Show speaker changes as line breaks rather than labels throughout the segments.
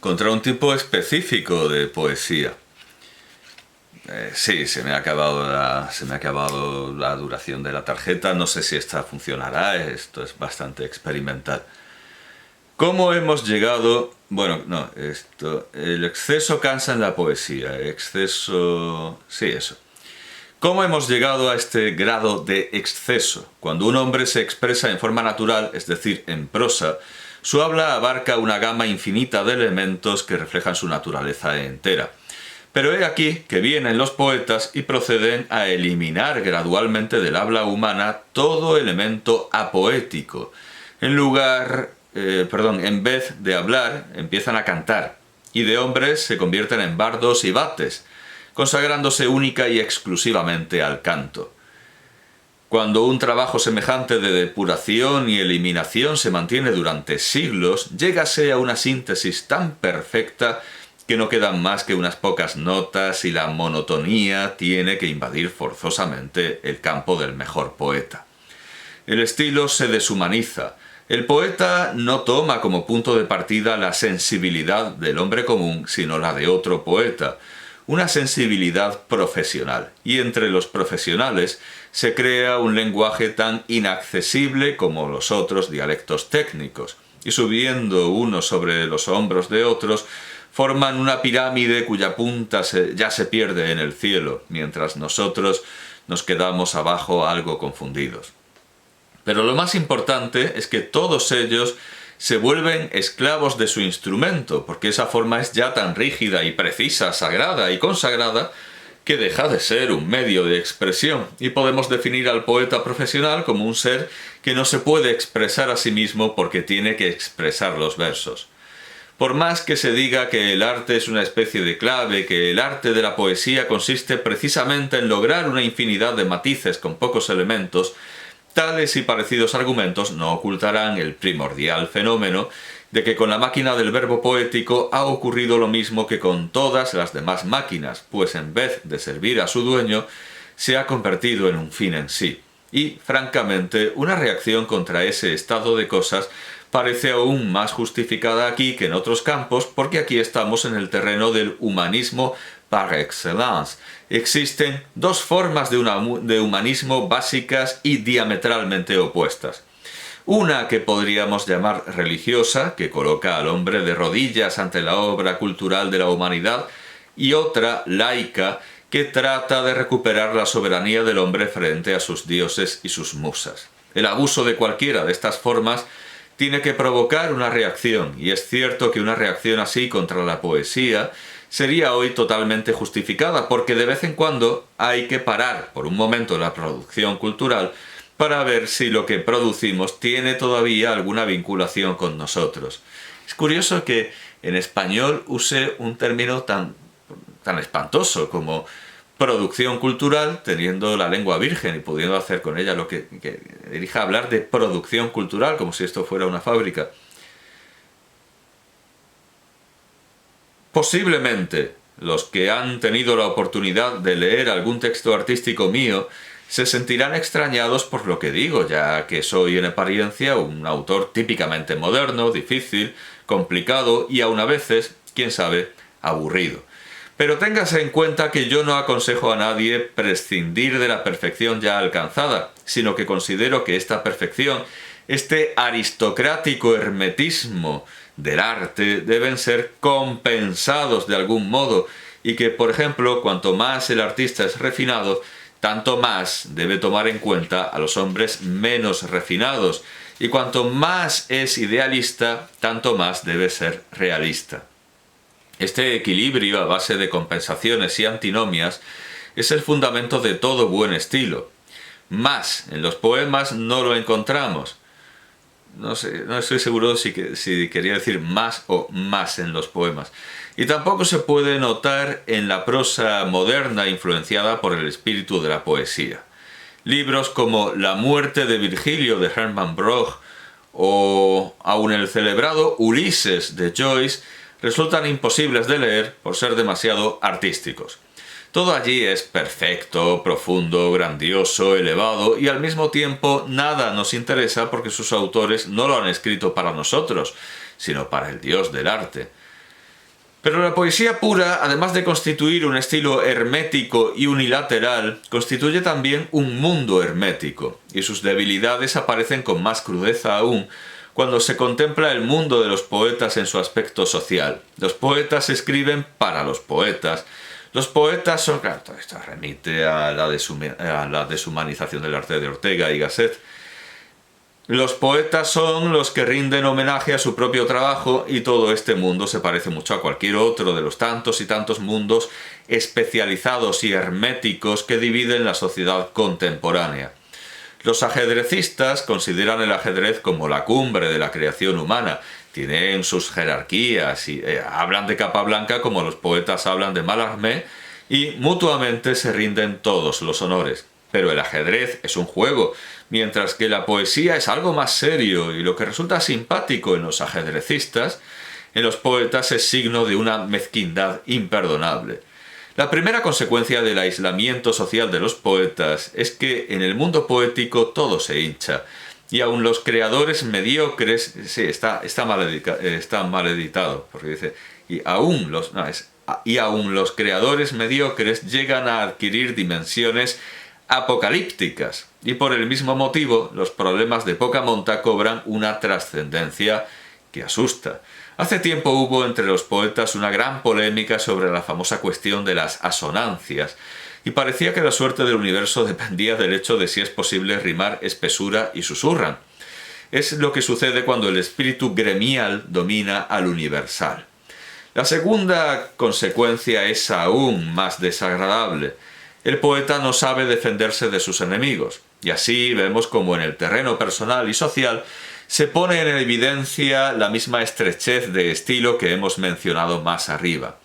contra un tipo específico de poesía. Sí, se me ha acabado la duración de la tarjeta. No sé si esta funcionará. Esto es bastante experimental. ¿Cómo hemos llegado? Bueno, no, el exceso cansa en la poesía. Exceso... Sí, eso. ¿Cómo hemos llegado a este grado de exceso? Cuando un hombre se expresa en forma natural, es decir, en prosa, su habla abarca una gama infinita de elementos que reflejan su naturaleza entera. Pero he aquí que vienen los poetas y proceden a eliminar gradualmente del habla humana todo elemento apoético. En vez de hablar, empiezan a cantar, y de hombres se convierten en bardos y bates, consagrándose única y exclusivamente al canto. Cuando un trabajo semejante de depuración y eliminación se mantiene durante siglos, llégase a una síntesis tan perfecta que no quedan más que unas pocas notas y la monotonía tiene que invadir forzosamente el campo del mejor poeta. El estilo se deshumaniza. El poeta no toma como punto de partida la sensibilidad del hombre común, sino la de otro poeta, una sensibilidad profesional. Y entre los profesionales se crea un lenguaje tan inaccesible como los otros dialectos técnicos, y subiendo unos sobre los hombros de otros, forman una pirámide cuya punta ya se pierde en el cielo, mientras nosotros nos quedamos abajo algo confundidos. Pero lo más importante es que todos ellos se vuelven esclavos de su instrumento, porque esa forma es ya tan rígida y precisa, sagrada y consagrada, que deja de ser un medio de expresión, y podemos definir al poeta profesional como un ser que no se puede expresar a sí mismo porque tiene que expresar los versos. Por más que se diga que el arte es una especie de clave, que el arte de la poesía consiste precisamente en lograr una infinidad de matices con pocos elementos, tales y parecidos argumentos no ocultarán el primordial fenómeno de que con la máquina del verbo poético ha ocurrido lo mismo que con todas las demás máquinas, pues en vez de servir a su dueño, se ha convertido en un fin en sí. Y, francamente, una reacción contra ese estado de cosas parece aún más justificada aquí que en otros campos, porque aquí estamos en el terreno del humanismo par excellence. Existen dos formas de humanismo básicas y diametralmente opuestas. Una que podríamos llamar religiosa, que coloca al hombre de rodillas ante la obra cultural de la humanidad, y otra laica, que trata de recuperar la soberanía del hombre frente a sus dioses y sus musas. El abuso de cualquiera de estas formas tiene que provocar una reacción, y es cierto que una reacción así contra la poesía sería hoy totalmente justificada, porque de vez en cuando hay que parar por un momento la producción cultural para ver si lo que producimos tiene todavía alguna vinculación con nosotros. Es curioso que en español use un término tan espantoso como producción cultural, teniendo la lengua virgen y pudiendo hacer con ella lo que dirija a hablar de producción cultural, como si esto fuera una fábrica. Posiblemente los que han tenido la oportunidad de leer algún texto artístico mío se sentirán extrañados por lo que digo, ya que soy en apariencia un autor típicamente moderno, difícil, complicado y aun a veces, quién sabe, aburrido. Pero téngase en cuenta que yo no aconsejo a nadie prescindir de la perfección ya alcanzada, sino que considero que esta perfección, este aristocrático hermetismo del arte, deben ser compensados de algún modo, y que, por ejemplo, cuanto más el artista es refinado, tanto más debe tomar en cuenta a los hombres menos refinados, y cuanto más es idealista, tanto más debe ser realista. Este equilibrio a base de compensaciones y antinomias es el fundamento de todo buen estilo. Más en los poemas no lo encontramos. No sé, no estoy seguro si quería decir más o más en los poemas. Y tampoco se puede notar en la prosa moderna influenciada por el espíritu de la poesía. Libros como La muerte de Virgilio de Hermann Broch o aun el celebrado Ulises de Joyce resultan imposibles de leer por ser demasiado artísticos. Todo allí es perfecto, profundo, grandioso, elevado, y al mismo tiempo nada nos interesa porque sus autores no lo han escrito para nosotros, sino para el Dios del arte. Pero la poesía pura, además de constituir un estilo hermético y unilateral, constituye también un mundo hermético, y sus debilidades aparecen con más crudeza aún cuando se contempla el mundo de los poetas en su aspecto social. Los poetas escriben para los poetas. Los poetas son... Claro, todo esto remite a la deshumanización del arte de Ortega y Gasset. Los poetas son los que rinden homenaje a su propio trabajo, y todo este mundo se parece mucho a cualquier otro de los tantos y tantos mundos especializados y herméticos que dividen la sociedad contemporánea. Los ajedrecistas consideran el ajedrez como la cumbre de la creación humana. Tienen sus jerarquías y hablan de Capablanca como los poetas hablan de Mallarmé, y mutuamente se rinden todos los honores. Pero el ajedrez es un juego, mientras que la poesía es algo más serio, y lo que resulta simpático en los ajedrecistas, en los poetas es signo de una mezquindad imperdonable. La primera consecuencia del aislamiento social de los poetas es que en el mundo poético todo se hincha, y aun los creadores mediocres... Sí, está mal editado, porque dice... Y aun los creadores mediocres llegan a adquirir dimensiones apocalípticas, y por el mismo motivo los problemas de poca monta cobran una trascendencia que asusta. Hace tiempo hubo entre los poetas una gran polémica sobre la famosa cuestión de las asonancias, y parecía que la suerte del universo dependía del hecho de si es posible rimar espesura y susurran. Es lo que sucede cuando el espíritu gremial domina al universal. La segunda consecuencia es aún más desagradable. El poeta no sabe defenderse de sus enemigos, y así vemos como en el terreno personal y social se pone en evidencia la misma estrechez de estilo que hemos mencionado más arriba.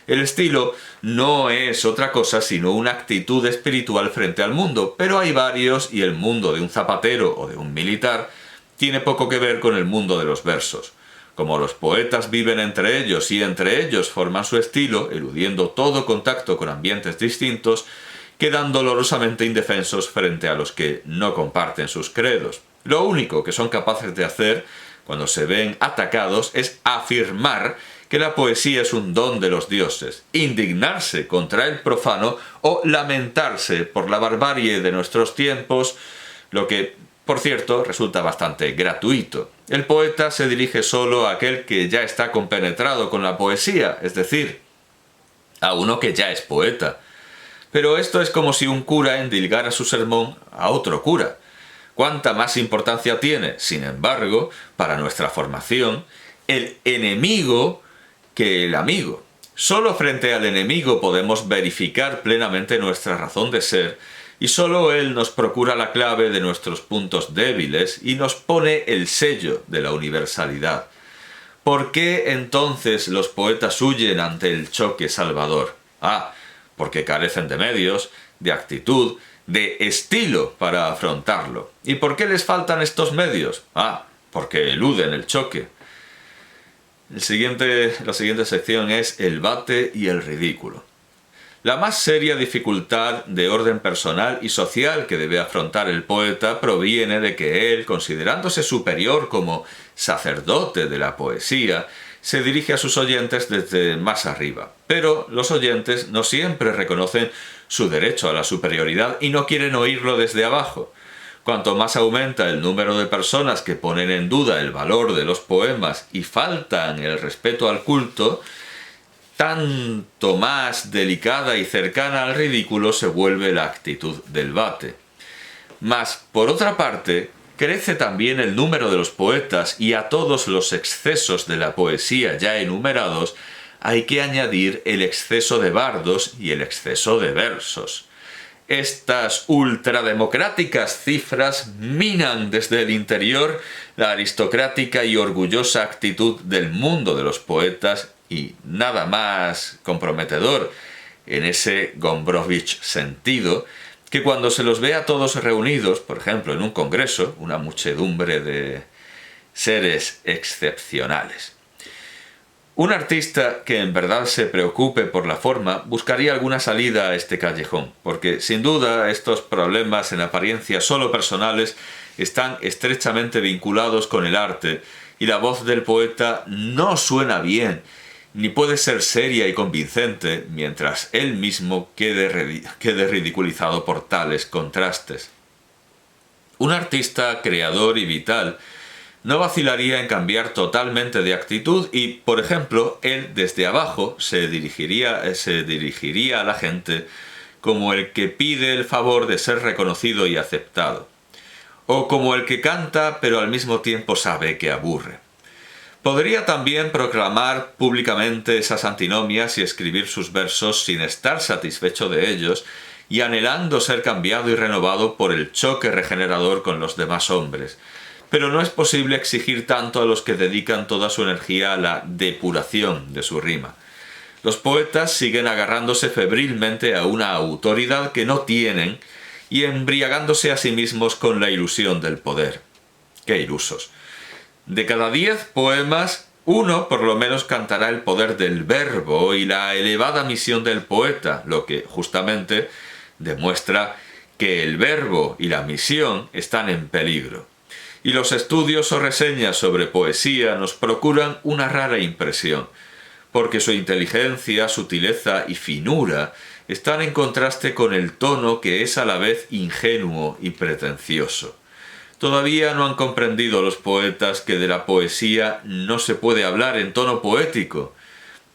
El estilo no es otra cosa sino una actitud espiritual frente al mundo, pero hay varios, y el mundo de un zapatero o de un militar tiene poco que ver con el mundo de los versos. Como los poetas viven entre ellos y entre ellos forman su estilo, eludiendo todo contacto con ambientes distintos, quedan dolorosamente indefensos frente a los que no comparten sus credos. Lo único que son capaces de hacer cuando se ven atacados es afirmar que la poesía es un don de los dioses, indignarse contra el profano o lamentarse por la barbarie de nuestros tiempos, lo que, por cierto, resulta bastante gratuito. El poeta se dirige solo a aquel que ya está compenetrado con la poesía, es decir, a uno que ya es poeta. Pero esto es como si un cura endilgara su sermón a otro cura. ¿Cuánta más importancia tiene, sin embargo, para nuestra formación, el enemigo que el amigo? Solo frente al enemigo podemos verificar plenamente nuestra razón de ser, y solo él nos procura la clave de nuestros puntos débiles y nos pone el sello de la universalidad. ¿Por qué entonces los poetas huyen ante el choque salvador? Porque carecen de medios, de actitud, de estilo para afrontarlo. ¿Y por qué les faltan estos medios? Porque eluden el choque. La siguiente sección es el bate y el ridículo. La más seria dificultad de orden personal y social que debe afrontar el poeta proviene de que él, considerándose superior como sacerdote de la poesía, se dirige a sus oyentes desde más arriba. Pero los oyentes no siempre reconocen su derecho a la superioridad y no quieren oírlo desde abajo. Cuanto más aumenta el número de personas que ponen en duda el valor de los poemas y faltan el respeto al culto, tanto más delicada y cercana al ridículo se vuelve la actitud del bate. Mas, por otra parte, crece también el número de los poetas, y a todos los excesos de la poesía ya enumerados hay que añadir el exceso de bardos y el exceso de versos. Estas ultrademocráticas cifras minan desde el interior la aristocrática y orgullosa actitud del mundo de los poetas, y nada más comprometedor en ese Gombrowicz sentido que cuando se los ve a todos reunidos, por ejemplo en un congreso, una muchedumbre de seres excepcionales. Un artista que en verdad se preocupe por la forma buscaría alguna salida a este callejón, porque sin duda estos problemas en apariencia solo personales están estrechamente vinculados con el arte, y la voz del poeta no suena bien ni puede ser seria y convincente mientras él mismo quede ridiculizado por tales contrastes. Un artista creador y vital no vacilaría en cambiar totalmente de actitud y, por ejemplo, él desde abajo se dirigiría a la gente como el que pide el favor de ser reconocido y aceptado, o como el que canta pero al mismo tiempo sabe que aburre. Podría también proclamar públicamente esas antinomias y escribir sus versos sin estar satisfecho de ellos y anhelando ser cambiado y renovado por el choque regenerador con los demás hombres. Pero no es posible exigir tanto a los que dedican toda su energía a la depuración de su rima. Los poetas siguen agarrándose febrilmente a una autoridad que no tienen y embriagándose a sí mismos con la ilusión del poder. ¡Qué ilusos! De cada 10 poemas, uno por lo menos cantará el poder del verbo y la elevada misión del poeta, lo que justamente demuestra que el verbo y la misión están en peligro. Y los estudios o reseñas sobre poesía nos procuran una rara impresión, porque su inteligencia, sutileza y finura están en contraste con el tono que es a la vez ingenuo y pretencioso. Todavía no han comprendido los poetas que de la poesía no se puede hablar en tono poético,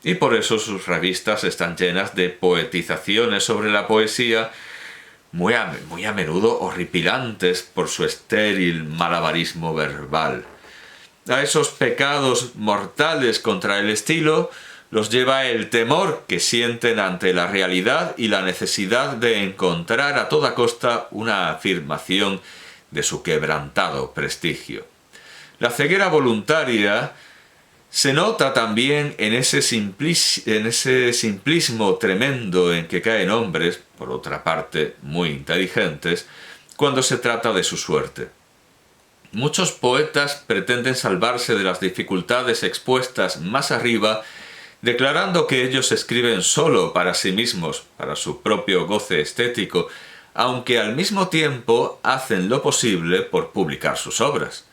y por eso sus revistas están llenas de poetizaciones sobre la poesía, muy a menudo horripilantes por su estéril malabarismo verbal. A esos pecados mortales contra el estilo los lleva el temor que sienten ante la realidad y la necesidad de encontrar a toda costa una afirmación de su quebrantado prestigio. La ceguera voluntaria se nota también en ese simplismo tremendo en que caen hombres, por otra parte muy inteligentes, cuando se trata de su suerte. Muchos poetas pretenden salvarse de las dificultades expuestas más arriba, declarando que ellos escriben solo para sí mismos, para su propio goce estético, aunque al mismo tiempo hacen lo posible por publicar sus obras.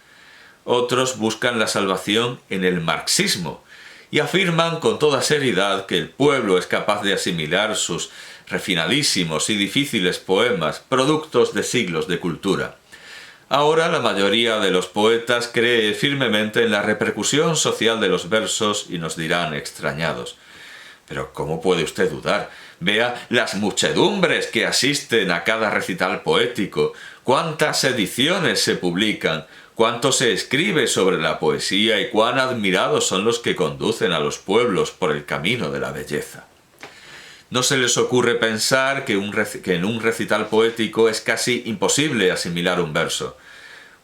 Otros buscan la salvación en el marxismo y afirman con toda seriedad que el pueblo es capaz de asimilar sus refinadísimos y difíciles poemas, productos de siglos de cultura. Ahora la mayoría de los poetas cree firmemente en la repercusión social de los versos y nos dirán extrañados: «Pero ¿cómo puede usted dudar? Vea las muchedumbres que asisten a cada recital poético, cuántas ediciones se publican, cuánto se escribe sobre la poesía y cuán admirados son los que conducen a los pueblos por el camino de la belleza». No se les ocurre pensar que en un recital poético es casi imposible asimilar un verso,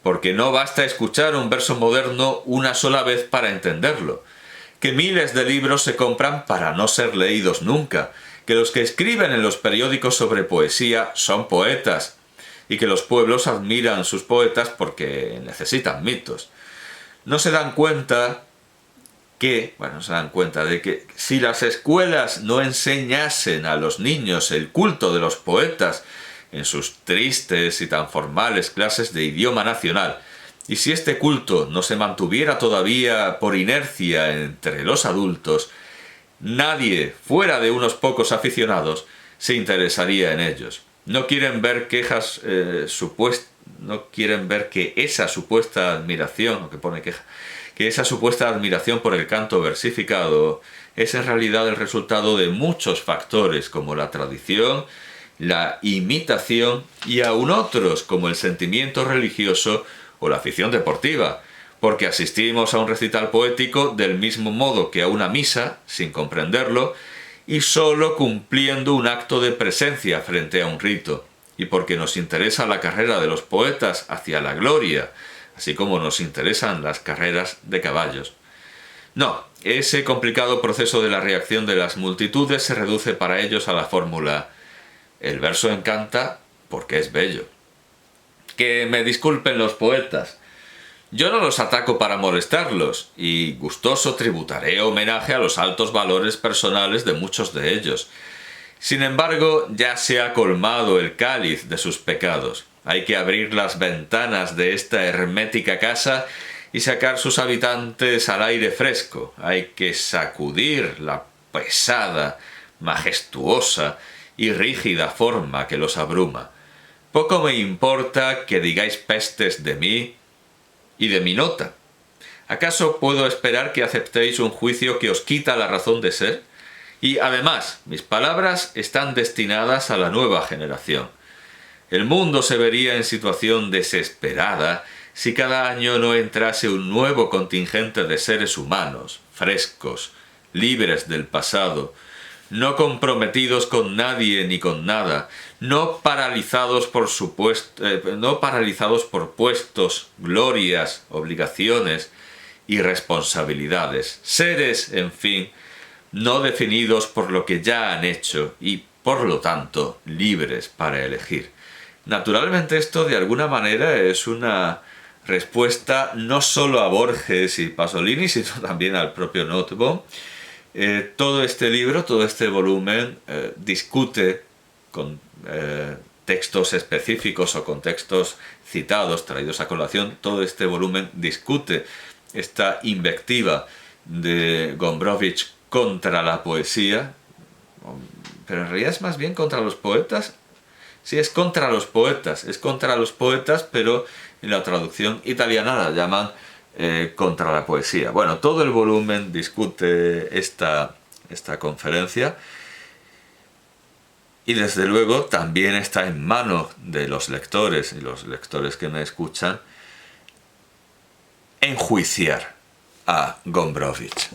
porque no basta escuchar un verso moderno una sola vez para entenderlo, que miles de libros se compran para no ser leídos nunca, que los que escriben en los periódicos sobre poesía son poetas, y que los pueblos admiran sus poetas porque necesitan mitos. No se dan cuenta de que si las escuelas no enseñasen a los niños el culto de los poetas en sus tristes y tan formales clases de idioma nacional, y si este culto no se mantuviera todavía por inercia entre los adultos, nadie, fuera de unos pocos aficionados, se interesaría en ellos. No quieren ver que esa supuesta admiración, que esa supuesta admiración por el canto versificado es en realidad el resultado de muchos factores como la tradición, la imitación y aún otros como el sentimiento religioso o la afición deportiva, porque asistimos a un recital poético del mismo modo que a una misa, sin comprenderlo, y solo cumpliendo un acto de presencia frente a un rito, y porque nos interesa la carrera de los poetas hacia la gloria, así como nos interesan las carreras de caballos. No, ese complicado proceso de la reacción de las multitudes se reduce para ellos a la fórmula: el verso encanta porque es bello. Que me disculpen los poetas. Yo no los ataco para molestarlos, y gustoso tributaré homenaje a los altos valores personales de muchos de ellos. Sin embargo, ya se ha colmado el cáliz de sus pecados. Hay que abrir las ventanas de esta hermética casa y sacar sus habitantes al aire fresco. Hay que sacudir la pesada, majestuosa y rígida forma que los abruma. Poco me importa que digáis pestes de mí y de mi nota. ¿Acaso puedo esperar que aceptéis un juicio que os quita la razón de ser? Y además, mis palabras están destinadas a la nueva generación. El mundo se vería en situación desesperada si cada año no entrase un nuevo contingente de seres humanos, frescos, libres del pasado, no comprometidos con nadie ni con nada, no paralizados por puestos, glorias, obligaciones y responsabilidades. Seres, en fin, no definidos por lo que ya han hecho y, por lo tanto, libres para elegir. Naturalmente esto de alguna manera es una respuesta no solo a Borges y Pasolini, sino también al propio Nottebohm. Todo este libro, todo este volumen discute con textos específicos o con textos citados, traídos a colación. Todo este volumen discute esta invectiva de Gombrowicz contra la poesía, pero en realidad es más bien contra los poetas. Sí, es contra los poetas, pero en la traducción italiana la llaman contra la poesía. Bueno, todo el volumen discute esta conferencia y desde luego también está en manos de los lectores y los lectores que me escuchan enjuiciar a Gombrowicz.